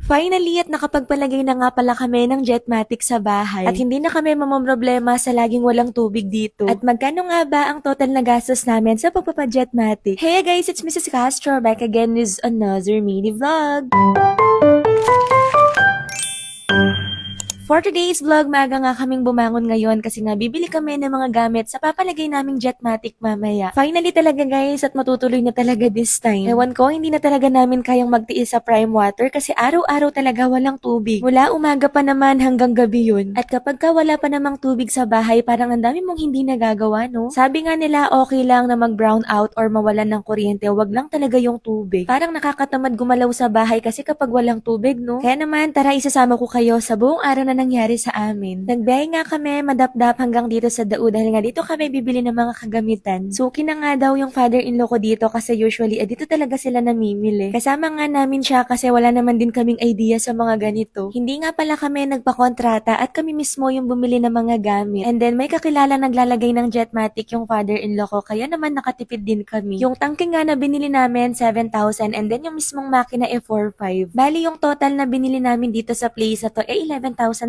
Finally, at nakapagpalagay na nga pala kami ng Jetmatic sa bahay. At hindi na kami mamamroblema sa laging walang tubig dito. At magkano nga ba ang total na gastos namin sa pagpapa-Jetmatic? Hey guys, it's Mrs. Castro back again with another mini vlog. For today's vlog, maaga nga kaming bumangon ngayon kasi nga bibili kami ng mga gamit sa papalagay naming Jetmatic mamaya. Finally talaga guys, at matutuloy na talaga this time. Ewan ko, hindi na talaga namin kayang magtiis sa prime water kasi araw-araw talaga walang tubig. Mula umaga pa naman hanggang gabi yun. At kapag ka wala pa namang tubig sa bahay, parang ang dami mong hindi nagagawa, no? Sabi nga nila, okay lang na mag-brown out or mawalan ng kuryente, wag lang talaga yung tubig. Parang nakakatamad gumalaw sa bahay kasi kapag walang tubig, no? Kaya naman, tara isasama ko kayo sa buong araw na nangyari sa amin. Nagbiyahe nga kami madap-dap hanggang dito sa Dao dahil nga dito kami bibili ng mga kagamitan. Suki na nga daw yung father-in-law ko dito kasi usually dito talaga sila namimili. Kasama nga namin siya kasi wala naman din kaming idea sa mga ganito. Hindi nga pala kami nagpakontrata at kami mismo yung bumili ng mga gamit. And then may kakilala naglalagay ng Jetmatic yung father-in-law ko kaya naman nakatipid din kami. Yung tangke nga na binili namin 7,000 and then yung mismong makina 4,500. Bali yung total na binili namin dito sa place na to 11,500.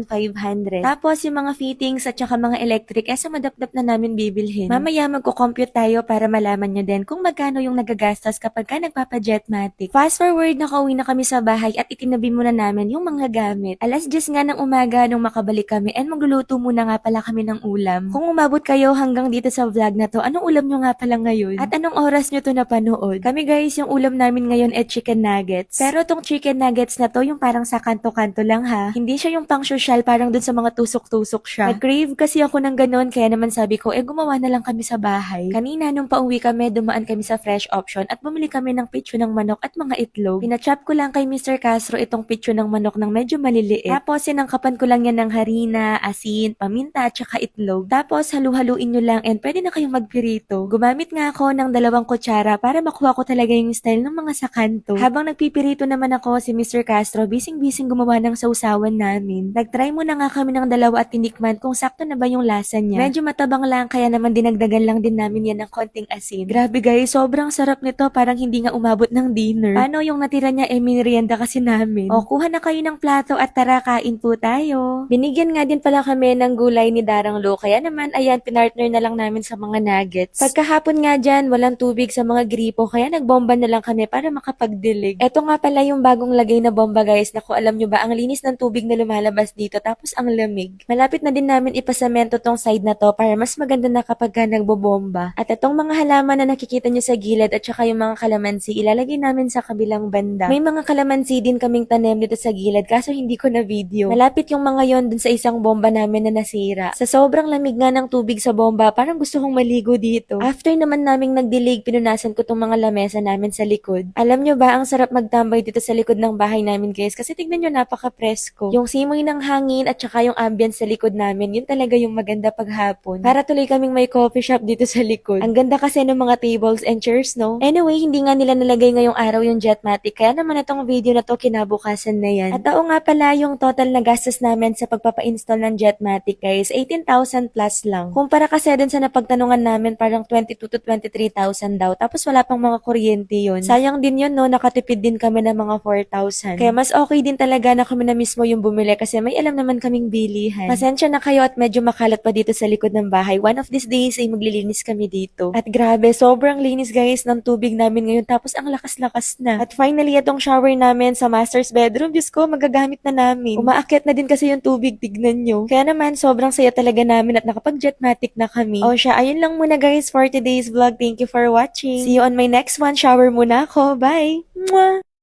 Tapos yung mga fittings at saka mga electric sa madapdap na namin bibilhin. Mamaya magko-compute tayo para malaman nyo din kung magkano yung nagagastos kapag ka nagpapa-Jetmatic. Fast forward, nakauwi na kami sa bahay at itinabi muna namin yung mga gamit. Alas 10 nga ng umaga nung makabalik kami and magluluto muna nga pala kami ng ulam. Kung umabot kayo hanggang dito sa vlog na to, anong ulam nyo nga pala ngayon? At anong oras nyo to napanood? Kami guys, yung ulam namin ngayon chicken nuggets. Pero tong chicken nuggets na to, yung parang sa kanto-kanto lang ha. Hindi siya yung pang social, parang dun sa mga tusok-tusok siya. Nag-crave kasi ako ng ganun, kaya naman sabi ko, gumawa na lang kami sa bahay. Kanina nung pauwi kami, dumaan kami sa fresh option at bumili kami ng pitso ng manok at mga itlog. Pinachop ko lang kay Mr. Castro itong pitso ng manok ng medyo maliliit. Tapos sinangkapan ko lang yan ng harina, asin, paminta at saka itlog. Tapos halu-haluin nyo lang and pwede na kayong magpirito. Gumamit nga ako ng 2 kutsara para makuha ko talaga yung style ng mga sakanto. Habang nagpipirito naman ako, si Mr. Castro bising-bising gumawa ng sausawan namin. Nag-try muna nga kami ng 2 at tinikman kung sakto na ba yung lasa niya. Medyo matabang lang kaya naman dinagdagan lang din namin yan ng konting asin. Grabe guys, sobrang sarap nito, parang hindi nga umabot ng dinner. Paano yung natira niya merienda kasi namin. O kuha na kayo ng plato at tara kain po tayo. Binigyan nga din pala kami ng gulay ni Darang Lo kaya naman ayan pinartner na lang namin sa mga nuggets. Pagkahapon nga dyan, walang tubig sa mga gripo kaya nagbomba na lang kami para makapagdilig. Eto nga pala yung bagong lagay na bomba guys. Naku, alam nyo ba, ang linis ng tubig na lumalabas dito tapos ang lamig. Malapit na din namin ipasemento tong side na to para mas maganda na kapag ka nagbobomba. At itong mga halaman na nakikita nyo sa gilid at saka yung mga kalamansi, ilalagay namin sa kabilang banda. May mga kalamansi din kaming tanim dito sa gilid kaso hindi ko na video. Malapit yung mga yon dun sa isang bomba namin na nasira. Sa sobrang lamig nga ng tubig sa bomba, parang gusto kong maligo dito. After naman naming nagdilig, pinunasan ko tong mga lamesa namin sa likod. Alam nyo ba, ang sarap magtambay dito sa likod ng bahay namin guys kasi tignan nyo, napaka-presko. Yung simoy ng hangin at saka yung ambience sa likod namin, yun talaga yung maganda paghapon. Para tuloy kaming may coffee shop dito sa likod. Ang ganda kasi ng mga tables and chairs, no? Anyway, hindi nga nila nalagay ngayong araw yung Jetmatic, kaya naman itong video na to kinabukasan na yan. At oo nga pala, yung total na gastos namin sa pagpapa-install ng Jetmatic guys, 18,000 plus lang. Kumpara kasi dun sa napagtanungan namin, parang 22 to 23,000 daw. Tapos wala pang mga kuryente yun. Sayang din yun, no? Nakatipid din kami ng mga 4,000. Kaya mas okay din talaga na kami na mismo yung bumili kasi may alam naman kaming bilihan. Pasensya na kayo at medyo makalat pa dito sa likod ng bahay. One of these days ay maglilinis kami dito. At grabe, sobrang linis guys ng tubig namin ngayon tapos ang lakas-lakas na. At finally, itong shower namin sa master's bedroom, Diyos ko, magagamit na namin. Umaakyat na din kasi yung tubig, tignan nyo. Kaya naman, sobrang saya talaga namin at nakapag-Jetmatic na kami. O siya, ayun lang muna guys for today's vlog. Thank you for watching. See you on my next one. Shower muna ako. Bye! Mwah!